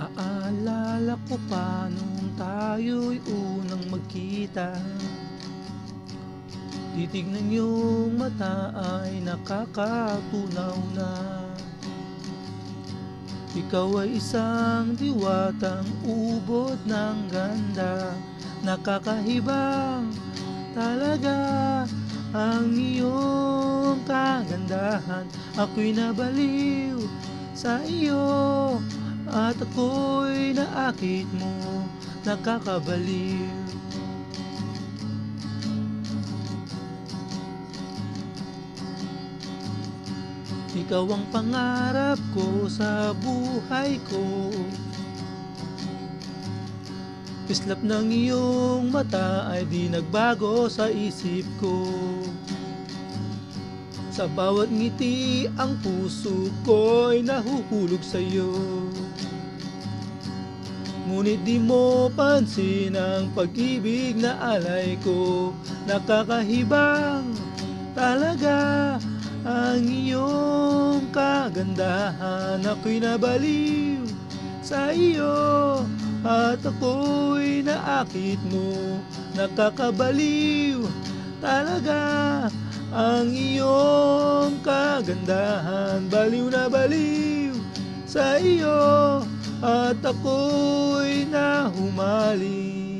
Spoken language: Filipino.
Naaalala ko pa nung tayo'y unang magkita. Titignan yung mata ay nakakatunaw na. Ikaw ay isang diwatang ubod ng ganda. Nakakahibang talaga ang iyong kagandahan. Ako'y nabaliw sa iyo at ako'y naakit mo, nakakabaliw. Ikaw ang pangarap ko sa buhay ko. Islap ng iyong mata ay di nagbago sa isip ko. Sa bawat ngiti ang puso ko'y nahuhulog sa'yo. Ngunit di mo pansin ang pag-ibig na alay ko. Nakakahibang talaga ang iyong kagandahan. Ako'y nabaliw sa iyo at ako'y naakit mo. Nakakabaliw talaga ang iyong kagandahan. Baliw na baliw sa iyo at ako'y nahumaling.